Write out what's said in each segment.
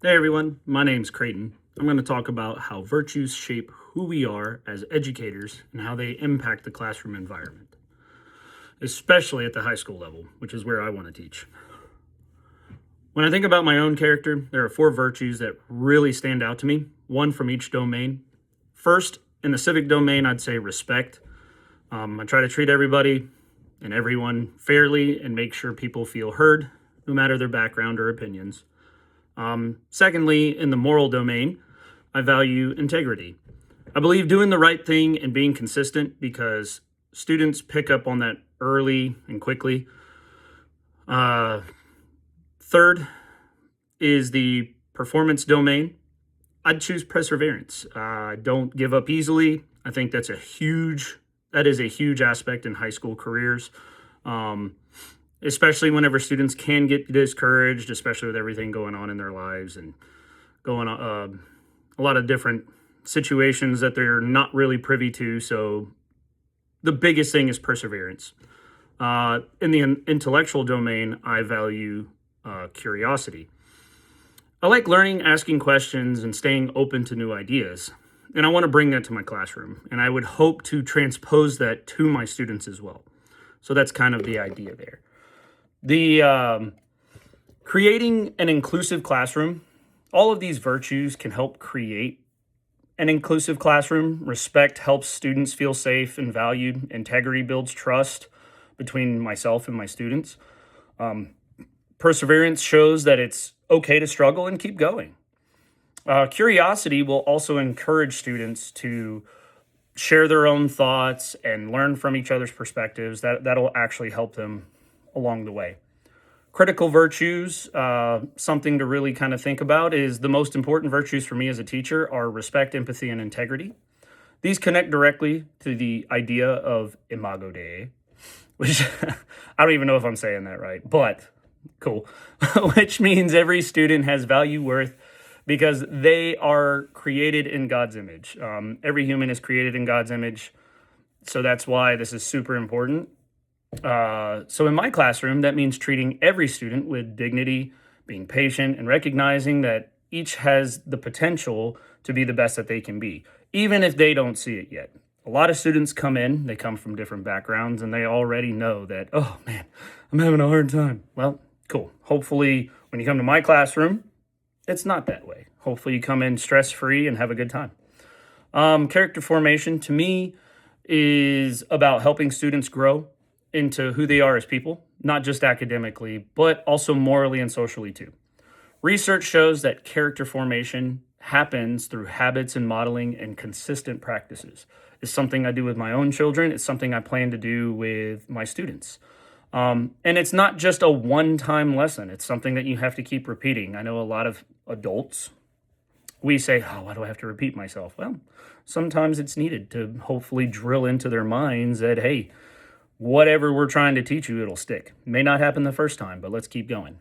Hey everyone, my name's Creighton. I'm going to talk about how virtues shape who we are as educators and how they impact the classroom environment, especially at the high school level, which is where I want to teach. When I think about my own character, there are four virtues that really stand out to me, one from each domain. First, in the civic domain, I'd say respect. I try to treat everybody and everyone fairly and make sure people feel heard, no matter their background or opinions. Secondly, in the moral domain, I value integrity. I believe doing the right thing and being consistent because students pick up on that early and quickly. Third is the performance domain. I'd choose perseverance. Don't give up easily. I think that is a huge aspect in high school careers. Especially whenever students can get discouraged, especially with everything going on in their lives and going on a lot of different situations that they're not really privy to. So the biggest thing is perseverance. In the intellectual domain, I value curiosity. I like learning, asking questions, and staying open to new ideas. And I want to bring that to my classroom. And I would hope to transpose that to my students as well. So that's kind of the idea there. The creating an inclusive classroom, all of these virtues can help create an inclusive classroom. Respect helps students feel safe and valued. Integrity builds trust between myself and my students. Perseverance shows that it's okay to struggle and keep going. Curiosity will also encourage students to share their own thoughts and learn from each other's perspectives. That'll actually help them along the way. Critical virtues, something to really kind of think about, is the most important virtues for me as a teacher are respect, empathy, and integrity. These connect directly to the idea of Imago Dei, which I don't even know if I'm saying that right, but cool, which means every student has value, worth, because they are created in God's image. Every human is created in God's image, so that's why this is super important. So in my classroom, that means treating every student with dignity, being patient, and recognizing that each has the potential to be the best that they can be, even if they don't see it yet. A lot of students they come from different backgrounds, and they already know that, oh man, I'm having a hard time. Well, cool. Hopefully, when you come to my classroom, it's not that way. Hopefully, you come in stress-free and have a good time. Character formation, to me, is about helping students grow into who they are as people, not just academically, but also morally and socially too. Research shows that character formation happens through habits and modeling and consistent practices. It's something I do with my own children. It's something I plan to do with my students. And it's not just a one-time lesson. It's something that you have to keep repeating. I know a lot of adults, we say, oh, why do I have to repeat myself? Well, sometimes it's needed to hopefully drill into their minds that, hey, whatever we're trying to teach you, it'll stick. May not happen the first time, but let's keep going.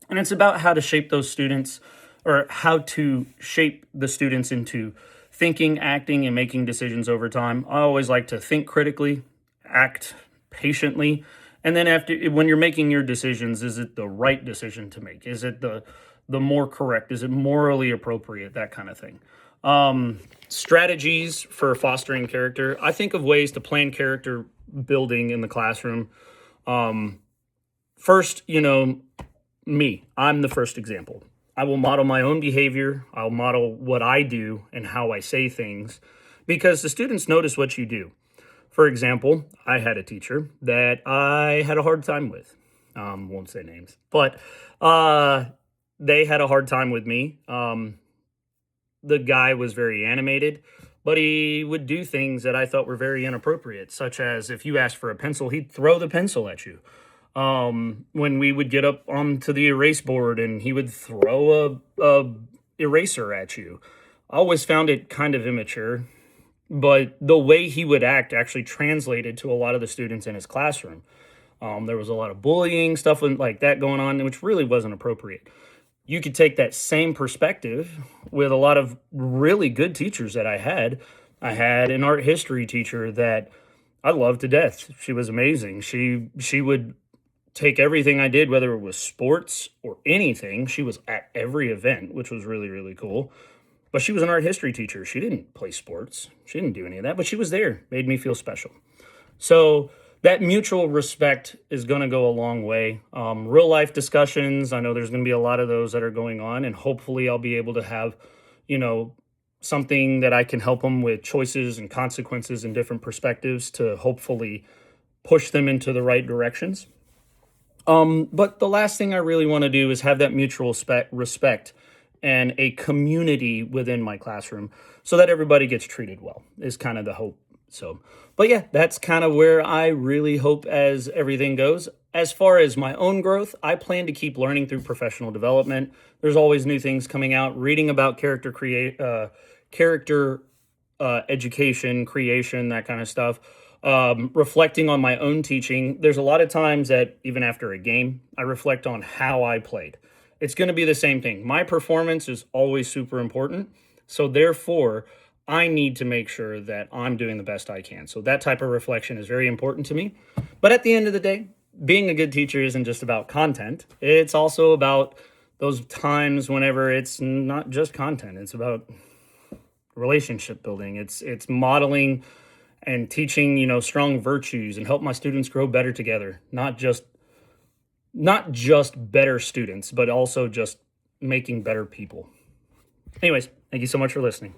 And it's about how to shape those students, or how to shape the students into thinking, acting, and making decisions over time. I always like to think critically, act patiently, and then when you're making your decisions, is it the right decision to make? Is it the more correct? Is it morally appropriate? That kind of thing. Strategies for fostering character. I think of ways to plan character building in the classroom. First, me. I'm the first example. I will model my own behavior. I'll model what I do and how I say things, because the students notice what you do. For example, I had a teacher that I had a hard time with. Won't say names, but they had a hard time with me. The guy was very animated, but he would do things that I thought were very inappropriate, such as if you asked for a pencil, he'd throw the pencil at you. When we would get up onto the erase board and he would throw a eraser at you. I always found it kind of immature, but the way he would act actually translated to a lot of the students in his classroom. There was a lot of bullying, stuff like that going on, which really wasn't appropriate. You could take that same perspective with a lot of really good teachers that I had. I had an art history teacher that I loved to death. She was amazing. She would take everything I did, whether it was sports or anything. She was at every event, which was really, really cool. But she was an art history teacher. She didn't play sports. She didn't do any of that, but she was there, made me feel special. So that mutual respect is going to go a long way. Real life discussions, I know there's going to be a lot of those that are going on, and hopefully I'll be able to have, you know, something that I can help them with choices and consequences and different perspectives to hopefully push them into the right directions. But the last thing I really want to do is have that mutual respect and a community within my classroom so that everybody gets treated well is kind of the hope. So, but yeah, that's kind of where I really hope as everything goes. As far as my own growth, I plan to keep learning through professional development. There's always new things coming out, reading about character education, creation, that kind of stuff. Reflecting on my own teaching. There's a lot of times that even after a game, I reflect on how I played. It's going to be the same thing. My performance is always super important. So therefore, I need to make sure that I'm doing the best I can. So that type of reflection is very important to me. But at the end of the day, being a good teacher isn't just about content. It's also about those times whenever it's not just content. It's about relationship building. It's modeling and teaching, strong virtues and help my students grow better together. Not just better students, but also just making better people. Anyways, thank you so much for listening.